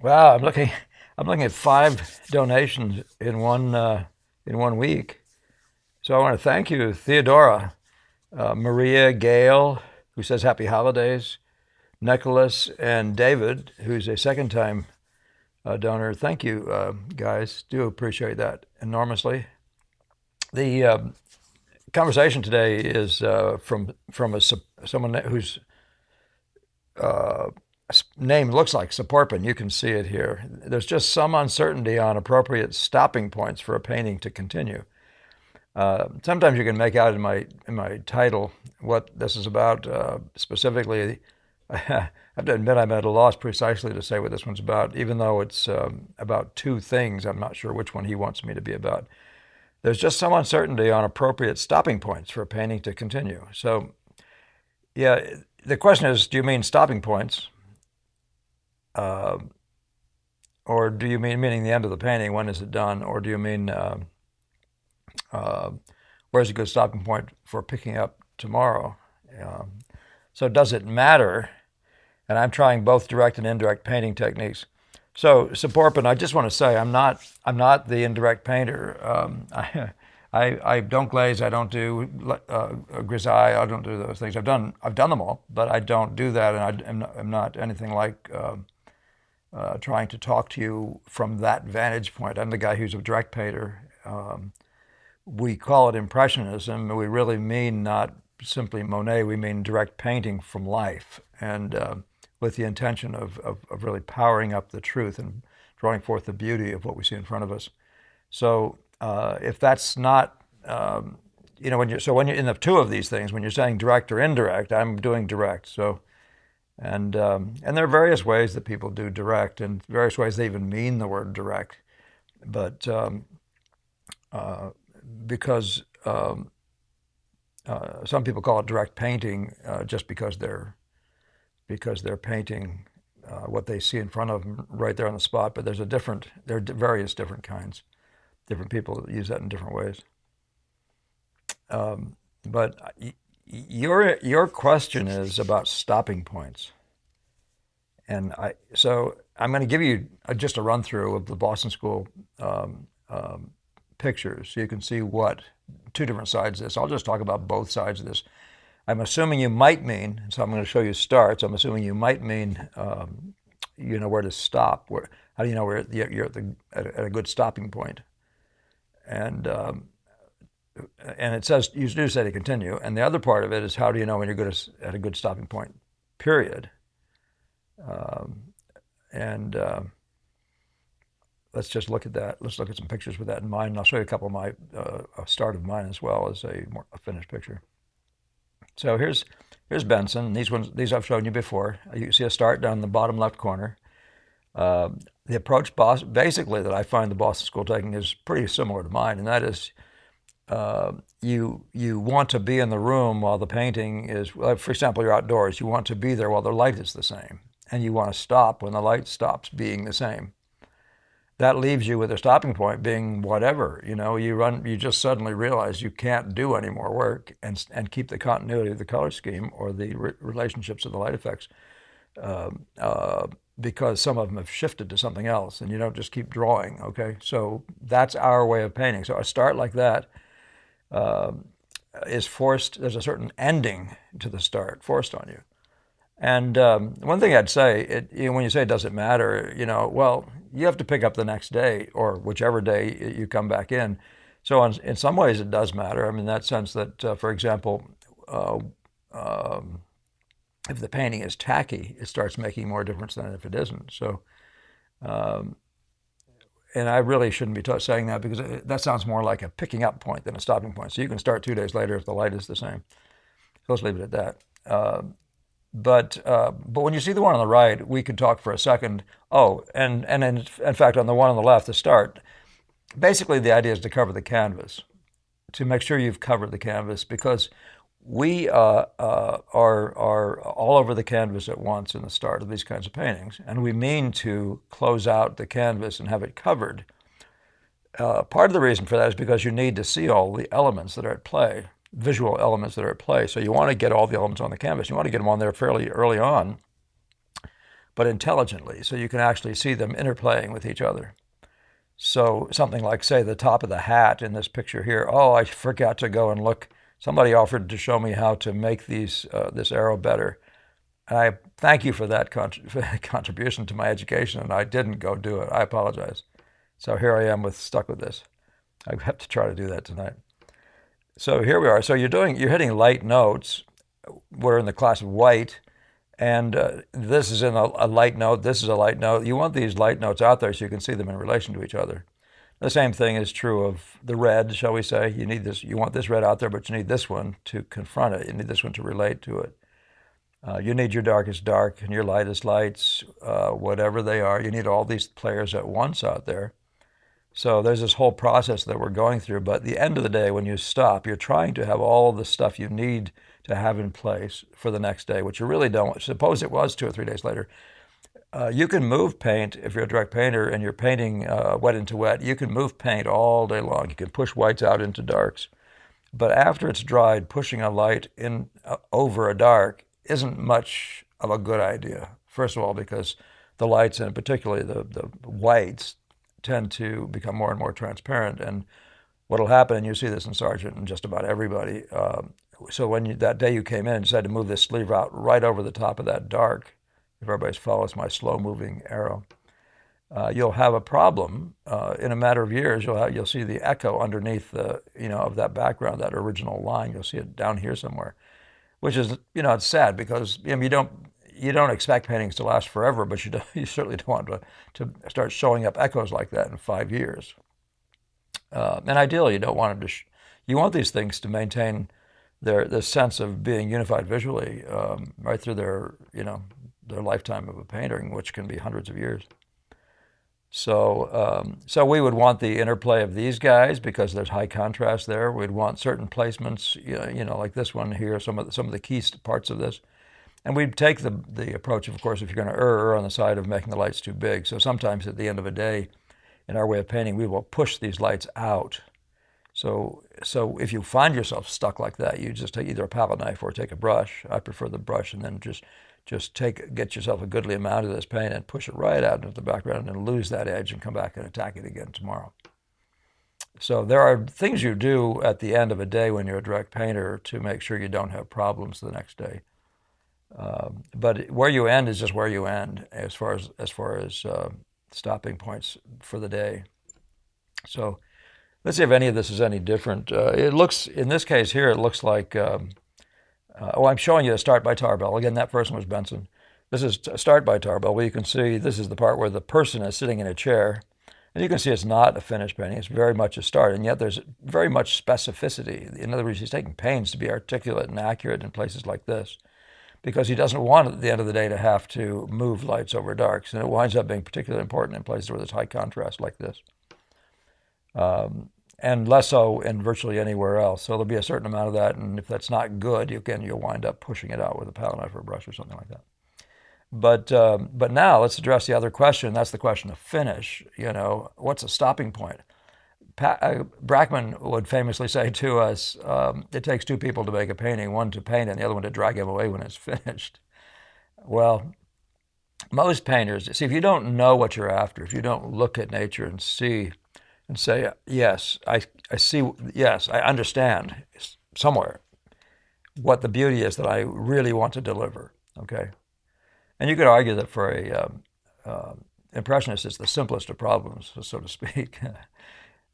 Wow, I'm looking at 5 donations in one week. So I want to thank you, Theodora, Maria, Gail, who says Happy Holidays, Nicholas, and David, who's a second-time donor. Thank you, guys. Do appreciate that enormously. The conversation today is from someone whose name looks like Seporpn. You can see it here. There's just some uncertainty on appropriate stopping points for a painting to continue. Sometimes you can make out in my title what this is about specifically. I have to admit I'm at a loss precisely to say what this one's about, even though it's about two things. I'm not sure which one he wants me to be about. There's just some uncertainty on appropriate stopping points for a painting to continue. So, yeah, the question is, do you mean stopping points, uh, or do you meaning the end of the painting? When is it done, or do you mean uh, where's a good stopping point for picking up tomorrow? Um, so, does it matter? And I'm trying both direct and indirect painting techniques. So, Seporpn, I just want to say I'm not the indirect painter. I don't glaze. I don't do grisaille. I don't do those things. I've done them all, but I don't do that, and I'm not anything like trying to talk to you from that vantage point. I'm the guy who's a direct painter. We call it impressionism. We really mean not simply Monet. We mean direct painting from life, and with the intention of really powering up the truth and drawing forth the beauty of what we see in front of us. So if that's not, when you're in the two of these things, when you're saying direct or indirect, I'm doing direct. So and there are various ways that people do direct, and various ways they even mean the word direct. But uh, because some people call it direct painting just because they're painting what they see in front of them right there on the spot. But there are various different kinds. Different people use that in different ways. But your question is about stopping points, and I'm going to give you just a run through of the Boston School pictures, so you can see what two different sides of this. I'll just talk about both sides of this. I'm assuming you might mean, so I'm going to show you starts. I'm assuming you might mean, where to stop. How do you know where you're at a good stopping point? And it says you do say to continue. And the other part of it is how do you know when you're at a good stopping point? Period. And let's just look at that. Let's look at some pictures with that in mind. And I'll show you a couple of a start of mine as well as a finished picture. So here's Benson. These I've shown you before. You see a start down in the bottom left corner. The approach basically that I find the Boston School taking is pretty similar to mine, and that is you want to be in the room while the painting is. For example, you're outdoors. You want to be there while the light is the same, and you want to stop when the light stops being the same. That leaves you with a stopping point being whatever. You just suddenly realize you can't do any more work and keep the continuity of the color scheme or the relationships of the light effects uh, uh, because some of them have shifted to something else, and you don't just keep drawing. Okay, so that's our way of painting. So a start like that uh, is forced. There's a certain ending to the start forced on you. And one thing I'd say, when you say does it matter, well, you have to pick up the next day or whichever day you come back in. So in some ways it does matter. I mean, in that sense that, for example, uh, um, if the painting is tacky, it starts making more difference than if it isn't. So, um, and I really shouldn't be saying that because that sounds more like a picking up point than a stopping point. So you can start 2 days later if the light is the same. So let's leave it at that. But when you see the one on the right, we could talk for a second. Oh, and in fact, on the one on the left, the start, basically the idea is to cover the canvas, to make sure you've covered the canvas because we are all over the canvas at once in the start of these kinds of paintings, and we mean to close out the canvas and have it covered. Part of the reason for that is because you need to see all the elements that are at play, visual elements that are at play. So you want to get all the elements on the canvas. You want to get them on there fairly early on, but intelligently, so you can actually see them interplaying with each other. So something like, say, the top of the hat in this picture here. Oh, I forgot to go and look. Somebody offered to show me how to make this arrow better. And I thank you for that contribution to my education, and I didn't go do it. I apologize. So here I am stuck with this. I have to try to do that tonight. So here we are. So you're hitting light notes. We're in the class of white, and this is in a light note. This is a light note. You want these light notes out there so you can see them in relation to each other. The same thing is true of the red, shall we say. You need this. You want this red out there, but you need this one to confront it. You need this one to relate to it. You need your darkest dark and your lightest lights, whatever they are. You need all these players at once out there. So there's this whole process that we're going through. But at the end of the day, when you stop, you're trying to have all the stuff you need to have in place for the next day, which you really don't. Suppose it was 2 or 3 days later. You can move paint if you're a direct painter and you're painting wet into wet. You can move paint all day long. You can push whites out into darks. But after it's dried, pushing a light in over a dark isn't much of a good idea. First of all, because the lights, and particularly the whites, tend to become more and more transparent. And what will happen, and you see this in Sargent and just about everybody, so when that day you came in and decided to move this sleeve out right over the top of that dark, if everybody follows my slow-moving arrow, you'll have a problem. In a matter of years, you'll see the echo underneath of that background, that original line. You'll see it down here somewhere, which is, it's sad because you don't expect paintings to last forever, but you certainly don't want to start showing up echoes like that in 5 years. And ideally, you don't want them you want these things to maintain their sense of being unified visually right through their lifetime of a painting, which can be hundreds of years. So we would want the interplay of these guys because there's high contrast there. We'd want certain placements, like this one here, some of the key parts of this. And we'd take the approach, of course, if you're going to err on the side of making the lights too big. So sometimes at the end of a day, in our way of painting, we will push these lights out. So if you find yourself stuck like that, you just take either a palette knife or take a brush. I prefer the brush, and then just get yourself a goodly amount of this paint and push it right out into the background and lose that edge and come back and attack it again tomorrow. So there are things you do at the end of a day when you're a direct painter to make sure you don't have problems the next day. But where you end is just where you end as far as stopping points for the day. So let's see if any of this is any different. It looks, in this case here, it looks like, I'm showing you a start by Tarbell. Again, that person was Benson. This is a start by Tarbell, where you can see this is the part where the person is sitting in a chair. And you can see it's not a finished painting. It's very much a start, and yet there's very much specificity. In other words, he's taking pains to be articulate and accurate in places like this, because he doesn't want at the end of the day to have to move lights over darks. And it winds up being particularly important in places where there's high contrast like this. And less so in virtually anywhere else. So there'll be a certain amount of that, and if that's not good, you'll wind up pushing it out with a palette knife or a brush or something like that. But now let's address the other question. That's the question of finish. What's a stopping point? Brackman would famously say to us, it takes 2 people to make a painting, one to paint and the other one to drag him away when it's finished. Well, most painters, see, if you don't know what you're after, if you don't look at nature and see and say, yes, I see, yes, I understand somewhere what the beauty is that I really want to deliver, okay? And you could argue that for a impressionist, it's the simplest of problems, so to speak.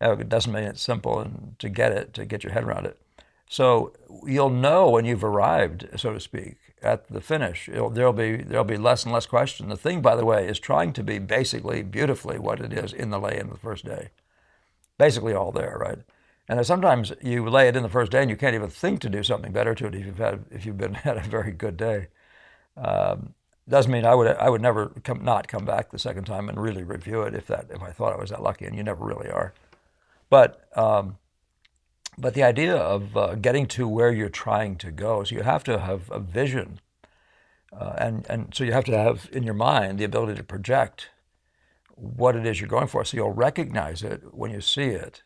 It doesn't mean it's simple and to get your head around it. So you'll know when you've arrived, so to speak, at the finish. There'll be less and less question. The thing, by the way, is trying to be basically beautifully what it is in the lay-in the first day. Basically all there, right? And then sometimes you lay it in the first day and you can't even think to do something better to it if you've had a very good day. Doesn't mean I would never not come back the second time and really review it if I thought I was that lucky, and you never really are. But the idea of getting to where you're trying to go, so you have to have a vision, and so you have to have in your mind the ability to project what it is you're going for, so you'll recognize it when you see it,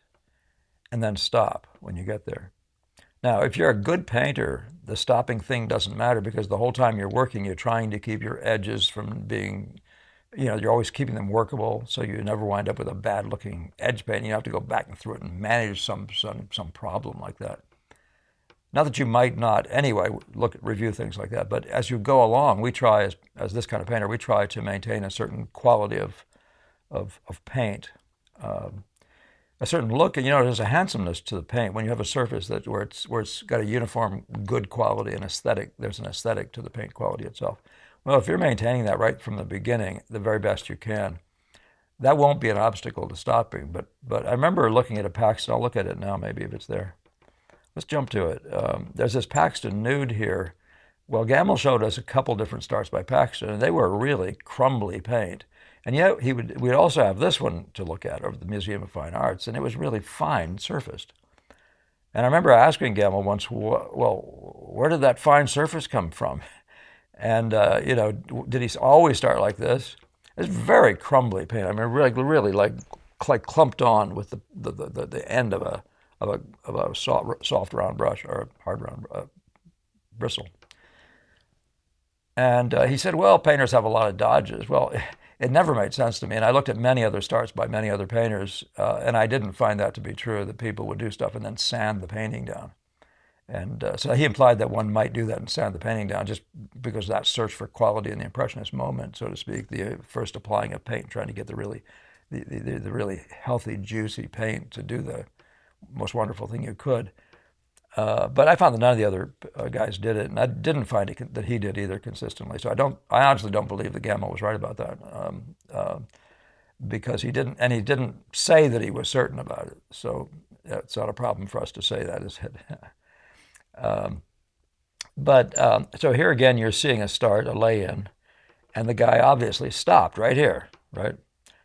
and then stop when you get there. Now, if you're a good painter, the stopping thing doesn't matter because the whole time you're working, you're trying to keep your edges from being, you're always keeping them workable, so you never wind up with a bad-looking edge painting. You have to go back and through it and manage some problem like that. Not that you might not anyway review things like that, but as you go along, we try as this kind of painter, we try to maintain a certain quality of paint, a certain look, and there's a handsomeness to the paint when you have a surface where it's got a uniform good quality and aesthetic. There's an aesthetic to the paint quality itself. Well, if you're maintaining that right from the beginning, the very best you can, that won't be an obstacle to stopping. But I remember looking at a Paxton. I'll look at it now, maybe if it's there. Let's jump to it. There's this Paxton nude here. Well, Gamble showed us a couple different starts by Paxton, and they were really crumbly paint. And yet we'd also have this one to look at over the Museum of Fine Arts, and it was really fine surfaced. And I remember asking Gamble once, well, where did that fine surface come from? And did he always start like this? It's very crumbly paint. I mean, really like clumped on with the end of a soft round brush or a hard round bristle. And he said, well, painters have a lot of dodges. Well, it never made sense to me. And I looked at many other starts by many other painters, and I didn't find that to be true, that people would do stuff and then sand the painting down. And so he implied that one might do that and sand the painting down just because that search for quality in the impressionist moment, so to speak, the first applying of paint, trying to get the really healthy, juicy paint to do the most wonderful thing you could. But I found that none of the other guys did it, and I didn't find that he did either consistently. So I honestly don't believe that Gamble was right about that, because he didn't say that he was certain about it. So it's not a problem for us to say that, is it? So here again, you're seeing a lay-in, and the guy obviously stopped right here, right?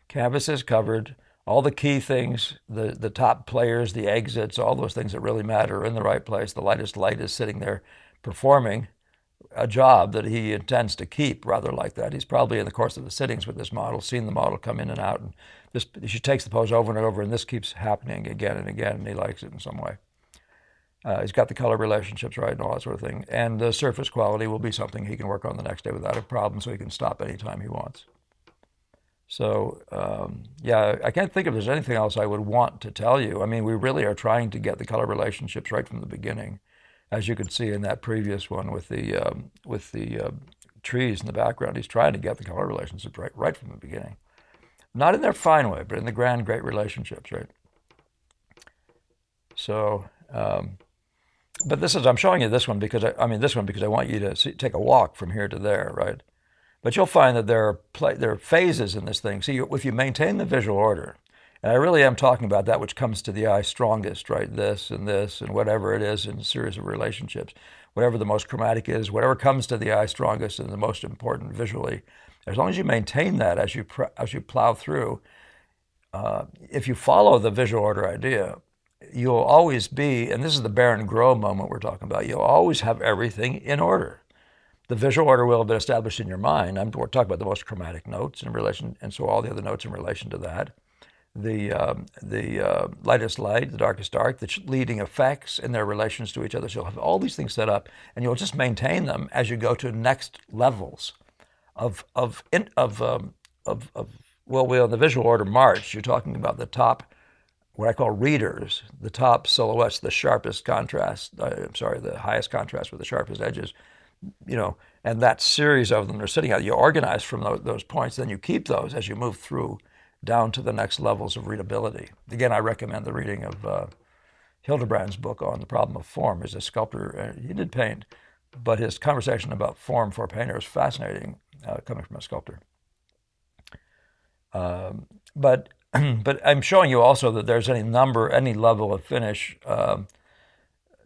Canvas is covered. All the key things, the top players, the exits, all those things that really matter are in the right place. The lightest light is sitting there performing a job that he intends to keep rather like that. He's probably in the course of the sittings with this model, seen the model come in and out, and she takes the pose over and over, and this keeps happening again and again, and he likes it in some way. He's got the color relationships right and all that sort of thing. And the surface quality will be something he can work on the next day without a problem, so he can stop anytime he wants. So, I can't think if there's anything else I would want to tell you. I mean, we really are trying to get the color relationships right from the beginning, as you could see in that previous one with the trees in the background. He's trying to get the color relationships right from the beginning. Not in their fine way, but in the grand, great relationships, right? So, but I'm showing you this one because I want you to take a walk from here to there, right? But you'll find that there are phases in this thing. See, if you maintain the visual order, and I really am talking about that which comes to the eye strongest, right? This and whatever it is in a series of relationships, whatever the most chromatic is, whatever comes to the eye strongest and the most important visually, as long as you maintain that as you plow through, if you follow the visual order idea, you'll always be, and this is the Baron Gros moment we're talking about, you'll always have everything in order. The visual order will have been established in your mind. We're talking about the most chromatic notes in relation, and so all the other notes in relation to that. The lightest light, the darkest dark, the leading effects and their relations to each other. So you'll have all these things set up, and you'll just maintain them as you go to next levels of the visual order march. You're talking about the top, what I call readers, the top silhouettes, the sharpest contrast. The highest contrast with the sharpest edges. And that series of them are sitting out. You organize from those points, then you keep those as you move through down to the next levels of readability. Again, I recommend the reading of Hildebrand's book on the problem of form. He's a sculptor. He did paint, but his conversation about form for a painter is fascinating, coming from a sculptor. But I'm showing you also that there's any level of finish.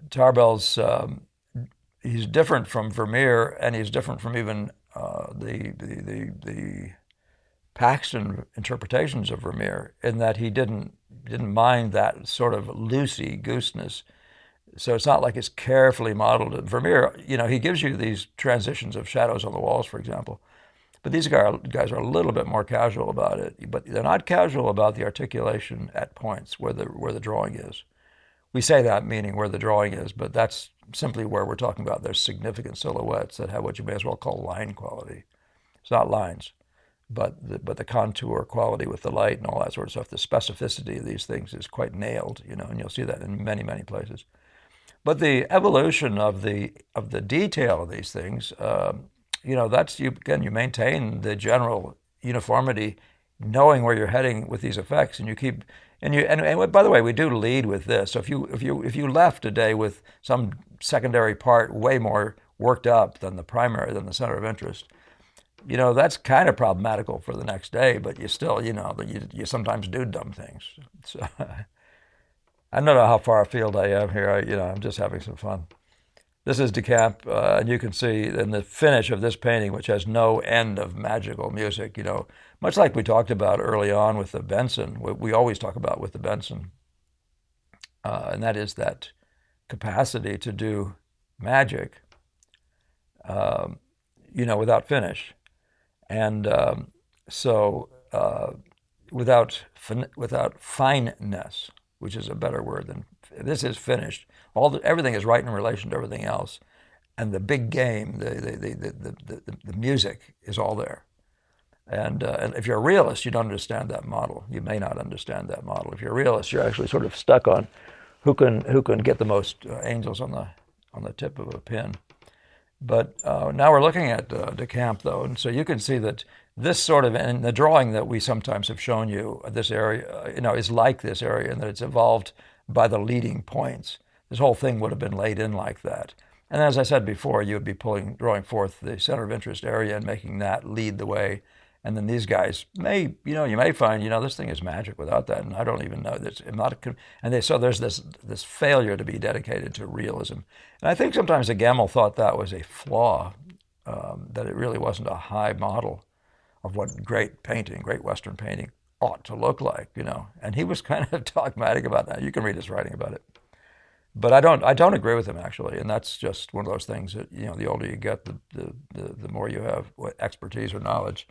Tarbell's he's different from Vermeer, and he's different from even the Paxton interpretations of Vermeer, in that he didn't mind that sort of loosey-gooseness. So it's not like it's carefully modeled. Vermeer, he gives you these transitions of shadows on the walls, for example. But these guys are a little bit more casual about it. But they're not casual about the articulation at points where the drawing is, We say that meaning where the drawing is, but that's simply where we're talking about. There's significant silhouettes that have what you may as well call line quality. It's not lines, but the contour quality with the light and all that sort of stuff. The specificity of these things is quite nailed, and you'll see that in many, many places. But the evolution of the detail of these things, that's you maintain the general uniformity, knowing where you're heading with these effects, and you keep and by the way, we do lead with this. So if you left today with some secondary part way more worked up than the primary, than the center of interest, that's kind of problematical for the next day. But you still, you sometimes do dumb things. So I don't know how far afield I am here. I'm just having some fun. This is Decamp, and you can see in the finish of this painting, which has no end of magical music, much like we talked about early on with the Benson, we always talk about with the Benson, and that is that capacity to do magic, without finish. And so without fineness, which is a better word than this is finished. Everything is right in relation to everything else, and the big game, the music is all there. And if you're a realist, you don't understand that model. You may not understand that model. If you're a realist, you're actually sort of stuck on who can get the most angels on the tip of a pin. But now we're looking at Decamp, though, and so you can see that this sort of, and the drawing that we sometimes have shown you, this area, is like this area, and that it's evolved by the leading points. This whole thing would have been laid in like that. And as I said before, you would be drawing forth the center of interest area and making that lead the way. And then these guys you may find, this thing is magic without that, and I don't even know this. So there's this failure to be dedicated to realism. And I think sometimes the Gemmell thought that was a flaw, that it really wasn't a high model of what great Western painting ought to look like, And he was kind of dogmatic about that. You can read his writing about it. But I don't agree with him, actually, and that's just one of those things that, the older you get, the more you have expertise or knowledge,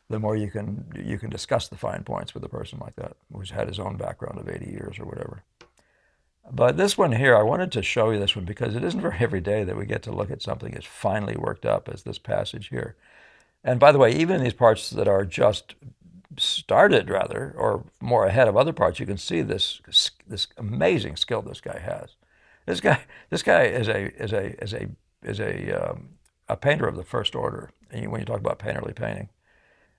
the more you can discuss the fine points with a person like that, who's had his own background of 80 years or whatever. But this one here, I wanted to show you this one because it isn't very every day that we get to look at something as finely worked up as this passage here. And by the way, even in these parts that are just started, rather, or more ahead of other parts, you can see this amazing skill this guy has. This guy is a painter of the first order. When you talk about painterly painting.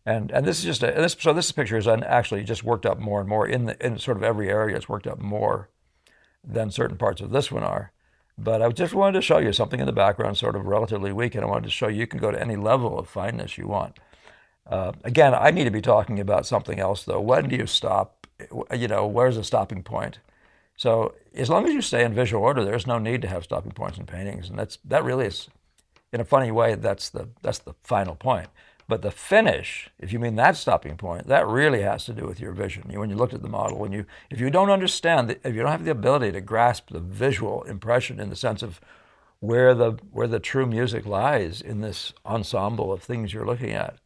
And this is just this picture is actually just worked up more and more in sort of every area. It's worked up more than certain parts of this one are. But I just wanted to show you something in the background, sort of relatively weak, and I wanted to show you can go to any level of fineness you want. Again, I need to be talking about something else, though. When do you stop? Where's the stopping point? So as long as you stay in visual order, there's no need to have stopping points in paintings, and that really is, in a funny way, that's the final point. But the finish, if you mean that stopping point, that really has to do with your vision. When you looked at the model, if you don't understand, if you don't have the ability to grasp the visual impression in the sense of where the true music lies in this ensemble of things you're looking at,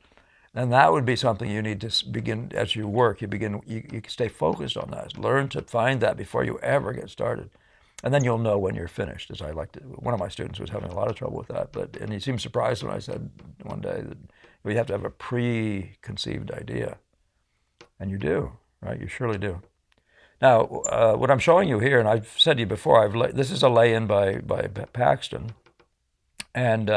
then that would be something you need to begin as you work. You stay focused on that. Learn to find that before you ever get started. And then you'll know when you're finished, as I like to. One of my students was having a lot of trouble with that, and he seemed surprised when I said one day that we have to have a preconceived idea. And you do, right? You surely do. Now, what I'm showing you here, and I've said to you before, this is a lay-in by Paxton, and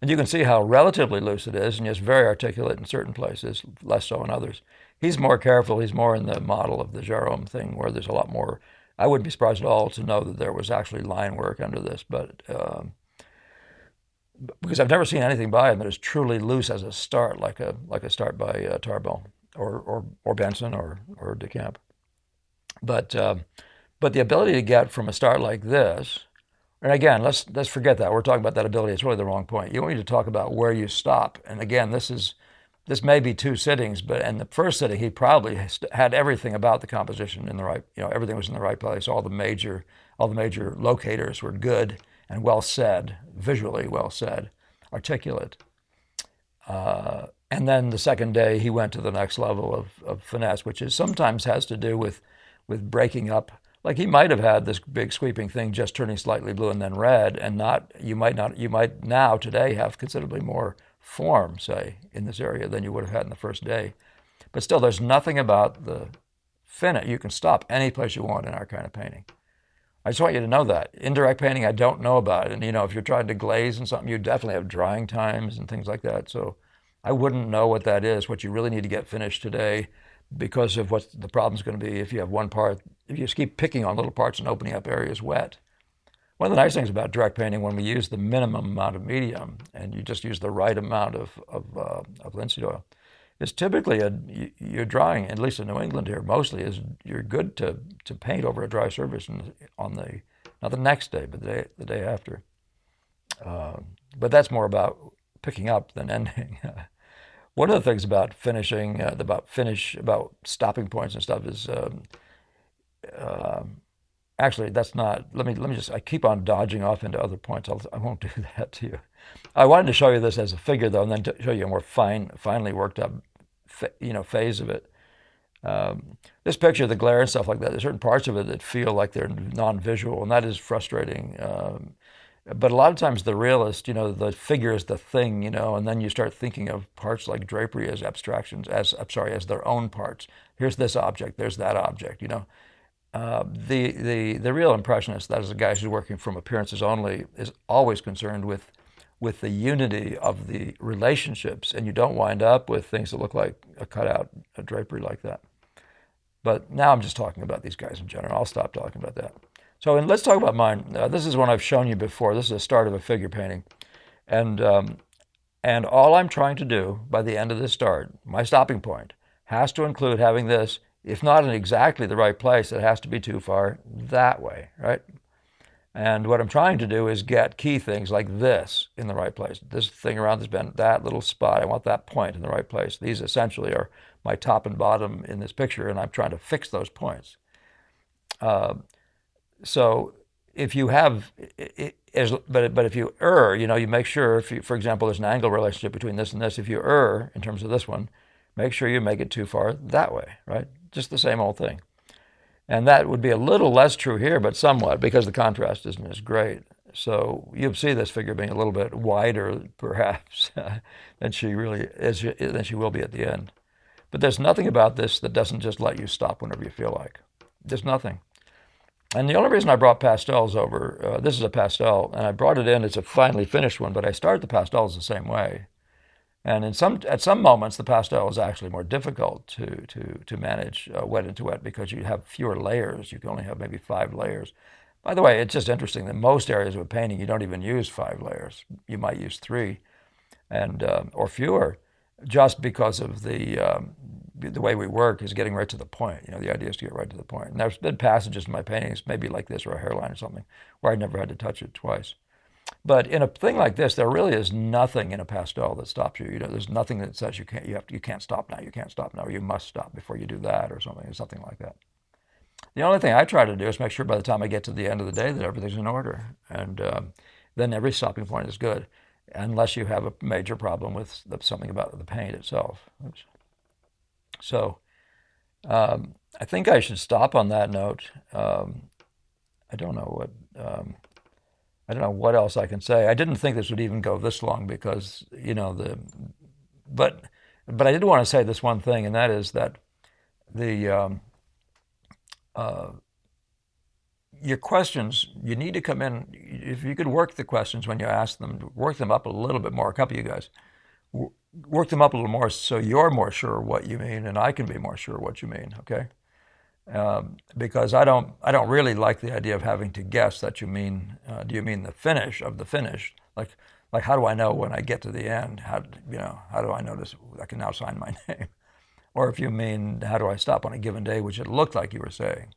you can see how relatively loose it is, and it's very articulate in certain places, less so in others. He's more careful. He's more in the model of the Gérôme thing, where there's a lot more. I wouldn't be surprised at all to know that there was actually line work under this, but because I've never seen anything by him that is truly loose as a start, like a start by Tarbell or Benson or Decamp. But the ability to get from a start like this, and again, let's forget that we're talking about that ability. It's really the wrong point. You want me to talk about where you stop, and again, this may be two sittings, but in the first sitting, he probably had everything about the composition in the right, everything was in the right place. All the major locators were good and well said, visually well said, articulate. And then the second day, he went to the next level of finesse, which sometimes has to do with breaking up Like he might have had this big sweeping thing just turning slightly blue and then red, and you might now today have considerably more form, say, in this area than you would have had in the first day. But still, there's nothing about the finish. You can stop any place you want in our kind of painting. I just want you to know that. Indirect painting, I don't know about. And, if you're trying to glaze and something, you definitely have drying times and things like that. So I wouldn't know what that is, what you really need to get finished today because of what the problem's going to be if you have one part, if you just keep picking on little parts and opening up areas wet. One of the nice things about direct painting, when we use the minimum amount of medium and you just use the right amount of linseed oil, is typically you're drying, at least in New England here, mostly is you're good to paint over a dry surface on the not the next day, but the day after. But that's more about picking up than ending. One of the things about finishing, about stopping points and stuff is actually that's not. Let me just. I keep on dodging off into other points. I won't do that to you. I wanted to show you this as a figure though, and then to show you a more finely worked up, phase of it. This picture, the glare and stuff like that, there's certain parts of it that feel like they're non-visual, and that is frustrating. But a lot of times the realist, the figure is the thing, and then you start thinking of parts like drapery as abstractions, as their own parts. Here's this object, there's that object, The real impressionist, that is the guy who's working from appearances only, is always concerned with the unity of the relationships, and you don't wind up with things that look like a cutout, a drapery like that. But now I'm just talking about these guys in general. I'll stop talking about that. So let's talk about mine. This is one I've shown you before. This is the start of a figure painting. And all I'm trying to do by the end of this start, my stopping point, has to include having this, if not in exactly the right place, it has to be too far that way, right? And what I'm trying to do is get key things like this in the right place. This thing around this bend, that little spot, I want that point in the right place. These essentially are my top and bottom in this picture, and I'm trying to fix those points. So if you have, but if you err, you make sure, for example, there's an angle relationship between this and this. If you err in terms of this one, make sure you make it too far that way, right? Just the same old thing. And that would be a little less true here, but somewhat, because the contrast isn't as great. So you'll see this figure being a little bit wider, perhaps, than she really is, than she will be at the end. But there's nothing about this that doesn't just let you stop whenever you feel like. There's nothing. And the only reason I brought pastels over, this is a pastel, and I brought it in, it's a finely finished one, but I start the pastels the same way. And at some moments, the pastel is actually more difficult to manage wet into wet because you have fewer layers. You can only have maybe 5 layers. By the way, it's just interesting that most areas of painting, you don't even use 5 layers. You might use 3 or fewer, just because of the way we work is getting right to the point. The idea is to get right to the point. And there's been passages in my paintings, maybe like this or a hairline or something, where I never had to touch it twice. But in a thing like this, there really is nothing in a pastel that stops you. There's nothing that says you can't stop now, you can't stop now, or you must stop before you do that or something like that. The only thing I try to do is make sure by the time I get to the end of the day that everything's in order. And then every stopping point is good, unless you have a major problem with something about the paint itself. So I think I should stop on that note. I don't know what else I can say. I didn't think this would even go this long because but I did want to say this one thing, and that is that your questions, you need to come in. If you could work the questions when you ask them, work them up a little bit more. A couple of you guys work them up a little more so you're more sure what you mean, and I can be more sure what you mean. Okay. Because I don't really like the idea of having to guess that you mean. Do you mean the finish of the finish? Like how do I know when I get to the end? How do I notice I can now sign my name? Or if you mean how do I stop on a given day, which it looked like you were saying.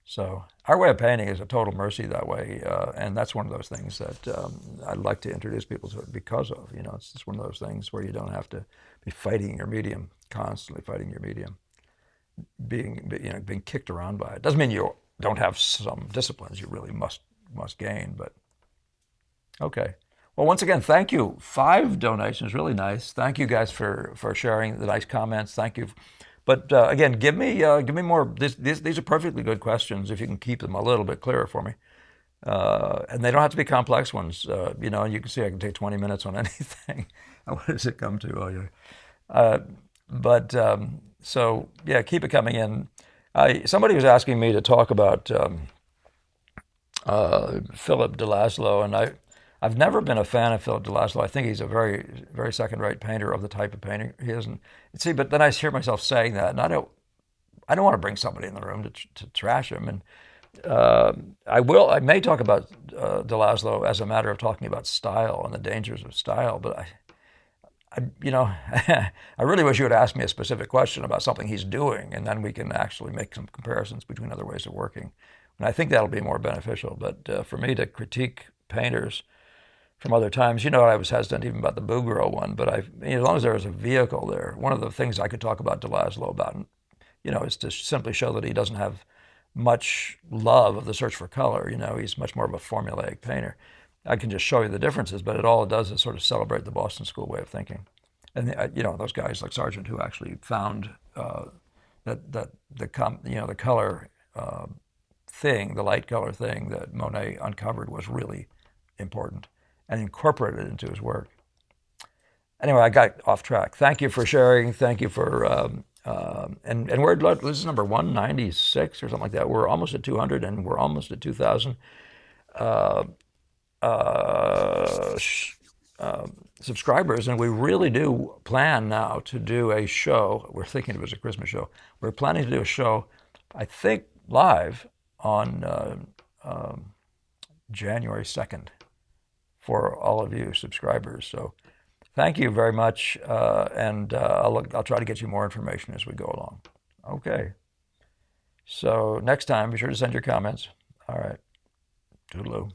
So our way of painting is a total mercy that way, and that's one of those things that I'd like to introduce people to it because of. It's just one of those things where you don't have to be fighting your medium, constantly fighting your medium. Being kicked around by it doesn't mean you don't have some disciplines you really must gain. But okay, well, once again, thank you. 5 donations, really nice. Thank you guys for sharing the nice comments. Thank you But again, give me more. These are perfectly good questions if you can keep them a little bit clearer for me. And they don't have to be complex ones. You know, and you can see I can take 20 minutes on anything. What does it come to? Oh, yeah. Uh, but so yeah, keep it coming in. Somebody was asking me to talk about Philip DeLaslo, and I've never been a fan of Philip DeLaslo. I think he's a very second-rate painter of the type of painting he is. And see, but then I hear myself saying that, and I don't want to bring somebody in the room to trash him. And I may talk about DeLaslo as a matter of talking about style and the dangers of style, but you know, I really wish you would ask me a specific question about something he's doing, and then we can actually make some comparisons between other ways of working. And I think that'll be more beneficial. But for me to critique painters from other times, you know, I was hesitant even about the Bouguereau one, but as long as there was a vehicle there, one of the things I could talk about DeLaslo about, you know, is to simply show that he doesn't have much love of the search for color. You know, he's much more of a formulaic painter. I can just show you the differences, but all it does is sort of celebrate the Boston School way of thinking. And you know, those guys like Sargent who actually found that the color thing, the light color thing that Monet uncovered was really important and incorporated it into his work. Anyway, I got off track. Thank you for sharing. Thank you for and this is number 196 or something like that. We're almost at 200 and we're almost at 2,000. Uh, Subscribers, and we really do plan now to do a show. We're thinking it was a Christmas show. We're planning to do a show, I think, live on January 2nd for all of you subscribers. So thank you very much, and I'll try to get you more information as we go along. Okay. So next time, be sure to send your comments. All right. Toodaloo.